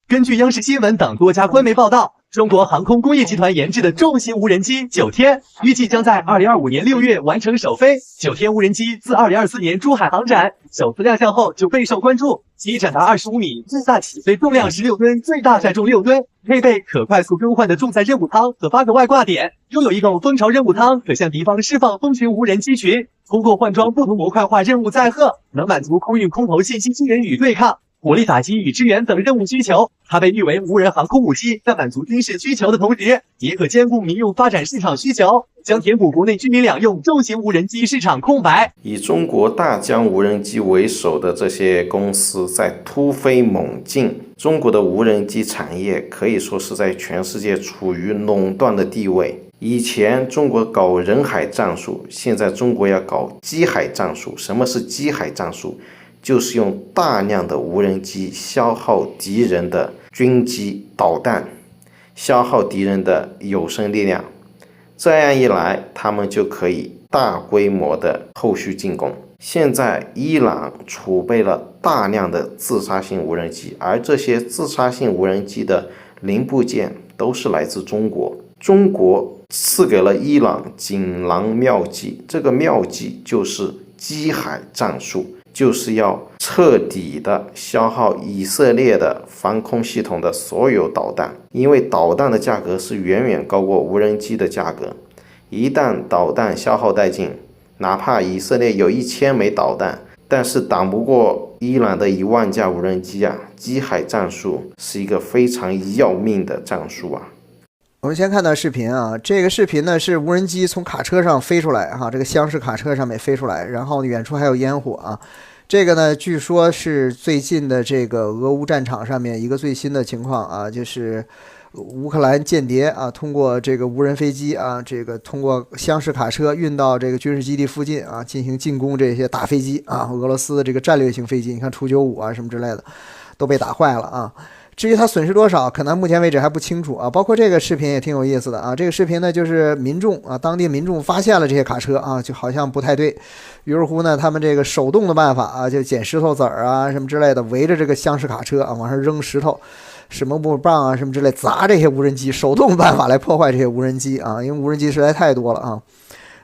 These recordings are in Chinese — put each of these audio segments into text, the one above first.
根据央视新闻等多家官媒报道，中国航空工业集团研制的重型无人机9天，预计将在2025年6月完成首飞。9天无人机自2024年珠海航展首次亮相后就备受关注，机长达25米，最大起飞重量16吨，最大载重6吨，配备可快速更换的重载任务舱和8个外挂点，拥有一个蜂巢任务舱，可向敌方释放蜂群无人机群。通过换装不同模块化任务载荷，能满足空运空投信息支援与对抗、火力打击与支援等任务需求。它被誉为无人航空武器，在满足军事需求的同时，也可兼顾民用发展市场需求，将填补国内居民两用重型无人机市场空白。以中国大疆无人机为首的这些公司在突飞猛进，中国的无人机产业可以说是在全世界处于垄断的地位。以前中国搞人海战术，现在中国要搞机海战术。什么是机海战术？就是用大量的无人机消耗敌人的军机导弹，消耗敌人的有生力量，这样一来他们就可以大规模的后续进攻。现在伊朗储备了大量的自杀性无人机，而这些自杀性无人机的零部件都是来自中国。中国赐给了伊朗锦囊妙计，这个妙计就是机海战术，就是要彻底的消耗以色列的防空系统的所有导弹，因为导弹的价格是远远高过无人机的价格。一旦导弹消耗殆尽，哪怕以色列有1000枚导弹，但是挡不过伊朗的1万架无人机啊！机海战术是一个非常要命的战术啊！我们先看到视频啊，这个视频呢是无人机从卡车上飞出来哈，这个厢式卡车上面飞出来，然后远处还有烟火啊。这个呢，据说是最近的这个俄乌战场上面一个最新的情况啊，就是乌克兰间谍啊，通过这个无人飞机啊，这个通过厢式卡车运到这个军事基地附近啊，进行进攻这些大飞机啊，俄罗斯的这个战略性飞机，你看图95啊什么之类的，都被打坏了啊。至于它损失多少，可能目前为止还不清楚啊。包括这个视频也挺有意思的啊。这个视频呢，就是民众啊，当地民众发现了这些卡车啊，就好像不太对，于是乎呢，他们这个手动的办法啊，就捡石头子儿啊什么之类的，围着这个厢式卡车啊往上扔石头、什么木棒啊什么之类，砸这些无人机，手动办法来破坏这些无人机啊，因为无人机实在太多了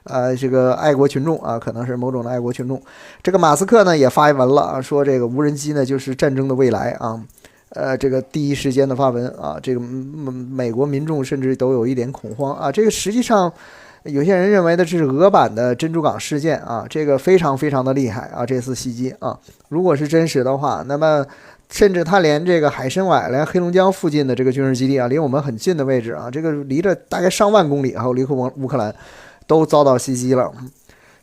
啊。这个爱国群众啊，可能是某种的爱国群众。这个马斯克呢也发文了啊，说这个无人机呢就是战争的未来啊。这个第一时间的发文啊，这个美国民众甚至都有一点恐慌啊。这个实际上有些人认为的是俄版的珍珠港事件啊，这个非常非常的厉害啊，这次袭击啊，如果是真实的话，那么甚至他连这个海参崴、连黑龙江附近的这个军事基地啊，离我们很近的位置啊，这个离着大概上万公里，还有离乌克兰都遭到袭击了。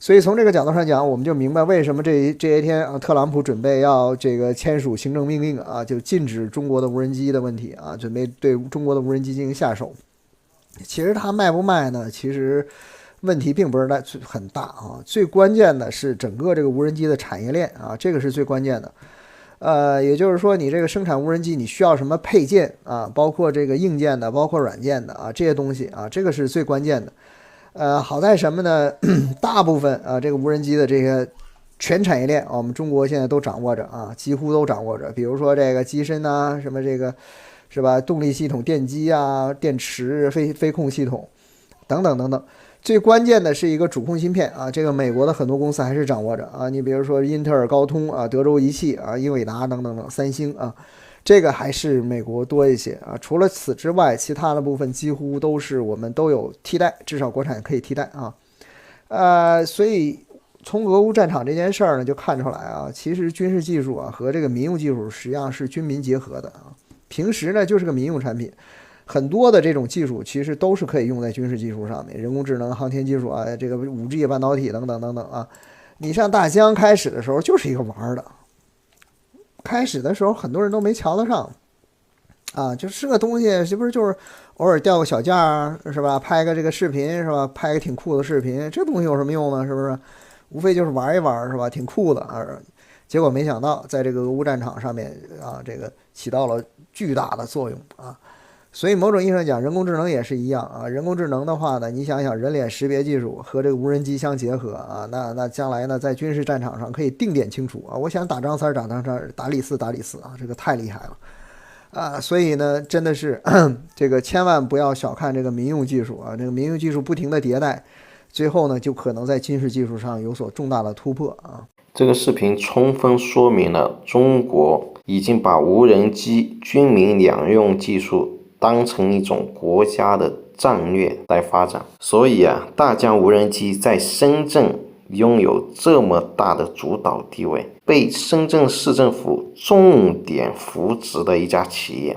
所以从这个角度上讲，我们就明白为什么这些天啊，特朗普准备要这个签署行政命令啊，就禁止中国的无人机的问题啊，准备对中国的无人机进行下手。其实它卖不卖呢？其实问题并不是很大啊，最关键的是整个这个无人机的产业链啊，这个是最关键的。也就是说，你这个生产无人机，你需要什么配件啊，包括这个硬件的，包括软件的啊，这些东西啊，这个是最关键的。好在什么呢？大部分啊，这个无人机的这个全产业链，我们中国现在都掌握着啊，几乎都掌握着。比如说这个机身啊，什么这个是吧？动力系统、电机啊、电池、飞控系统等等等等。最关键的是一个主控芯片啊，这个美国的很多公司还是掌握着啊。你比如说英特尔、高通啊、德州仪器啊、英伟达等等等，三星啊。这个还是美国多一些啊，除了此之外，其他的部分几乎都是我们都有替代，至少国产可以替代啊。所以从俄乌战场这件事儿呢，就看出来啊，其实军事技术啊和这个民用技术实际上是军民结合的啊。平时呢就是个民用产品，很多的这种技术其实都是可以用在军事技术上面，人工智能、航天技术啊，这个5G 半导体等等等等啊。你像大疆开始的时候就是一个玩的。开始的时候很多人都没瞧得上啊，就是个东西是不是就是偶尔掉个小价是吧，拍个这个视频是吧，拍个挺酷的视频，这东西有什么用呢？是不是无非就是玩一玩是吧，挺酷的啊。结果没想到在这个俄乌战场上面啊，这个起到了巨大的作用啊。所以某种意义上讲，人工智能也是一样啊。人工智能的话呢，你想想人脸识别技术和这个无人机相结合啊，那将来呢，在军事战场上可以定点清楚啊。我想打张三打张三，打李四打李四啊，这个太厉害了所以呢，真的是这个千万不要小看这个民用技术啊，这个民用技术不停的迭代，最后呢就可能在军事技术上有所重大的突破啊。这个视频充分说明了中国已经把无人机军民两用技术当成一种国家的战略来发展，所以大疆无人机在深圳拥有这么大的主导地位，被深圳市政府重点扶植的一家企业，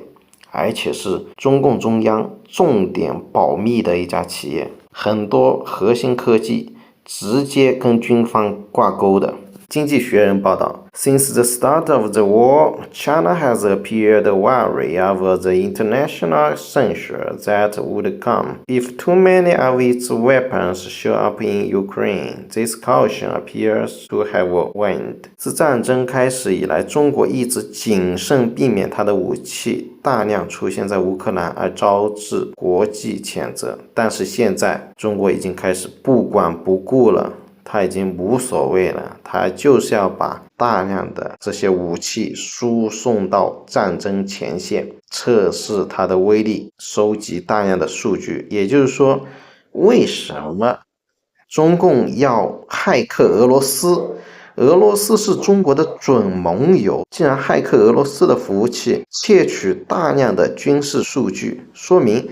而且是中共中央重点保密的一家企业，很多核心科技直接跟军方挂钩的。经济学人报道 ，Since the start of the war, China has appeared wary of the international censure that would come if too many of its weapons show up in Ukraine. This caution appears to have waned. 自战争开始以来，中国一直谨慎避免它的武器大量出现在乌克兰而招致国际谴责，但是现在中国已经开始不管不顾了。他已经无所谓了，他就是要把大量的这些武器输送到战争前线，测试它的威力，收集大量的数据。也就是说，为什么中共要骇客俄罗斯？俄罗斯是中国的准盟友，既然骇客俄罗斯的服务器，窃取大量的军事数据，说明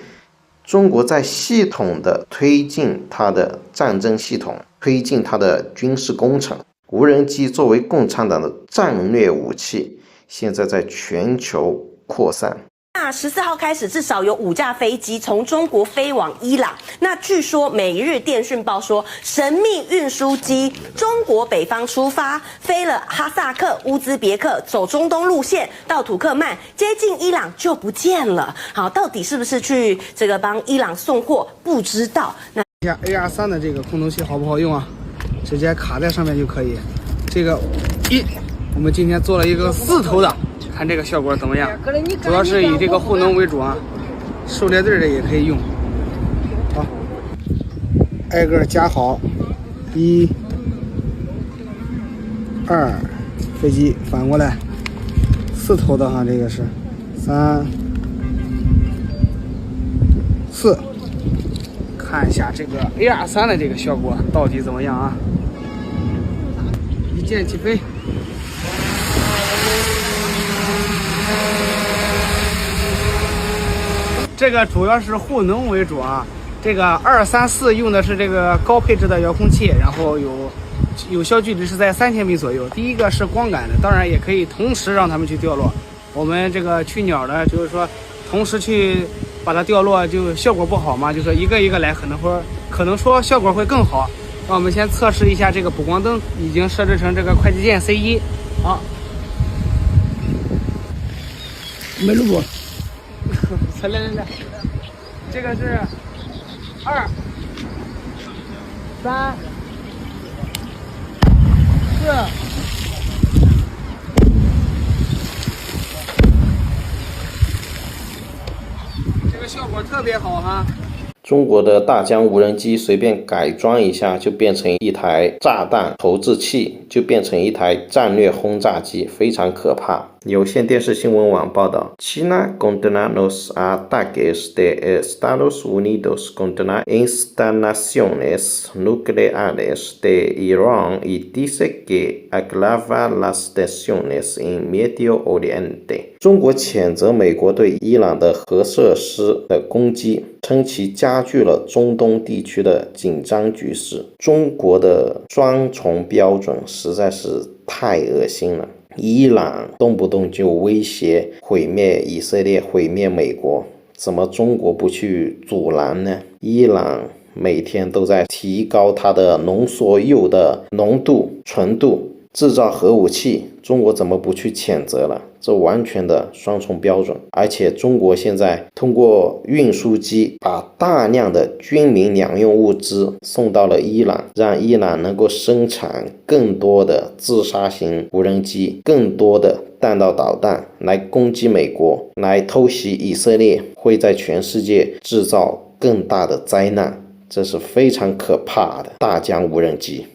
中国在系统的推进它的战争系统，推进它的军事工程。无人机作为共产党的战略武器，现在在全球扩散。那14号开始，至少有5架飞机从中国飞往伊朗。那据说《每日电讯报》说，神秘运输机中国北方出发，飞了哈萨克、乌兹别克，走中东路线到土克曼，接近伊朗就不见了。好，到底是不是去这个帮伊朗送货，不知道。那看 AR3 的这个空投器好不好用啊？直接卡在上面就可以。这个我们今天做了一个4头的。看这个效果怎么样？主要是以这个护能为主啊，狩猎队的也可以用。好，挨个夹好，1、2，飞机反过来，4头的哈，这个是3、4。看一下这个 AR3 的这个效果到底怎么样啊？一键起飞。这个主要是护能为主啊，这个2、3、4用的是这个高配置的遥控器，然后有效距离是在3000米左右。第一个是光感的，当然也可以同时让它们去掉落。我们这个去鸟的，就是说同时去把它掉落，就效果不好嘛，就是一个一个来，可能说效果会更好。那我们先测试一下这个补光灯，已经设置成这个快捷键 C1。好，没录过。来，这个是2、3、4。这个效果特别好哈。中国的大疆无人机随便改装一下就变成一台炸弹投掷器，就变成一台战略轰炸机，非常可怕。有线电视新闻网报道 ，China condena los ataques de Estados Unidos contra instalaciones nucleares de Irán y dice que agrava las tensiones en Medio Oriente。中国谴责美国对伊朗的核设施的攻击，称其加剧了中东地区的紧张局势。中国的双重标准实在是太恶心了。伊朗动不动就威胁毁灭以色列、毁灭美国，怎么中国不去阻拦呢？伊朗每天都在提高它的浓缩铀的浓度、纯度，制造核武器，中国怎么不去谴责了？这完全的双重标准。而且中国现在通过运输机把大量的军民两用物资送到了伊朗，让伊朗能够生产更多的自杀型无人机，更多的弹道导弹来攻击美国，来偷袭以色列，会在全世界制造更大的灾难。这是非常可怕的大疆无人机。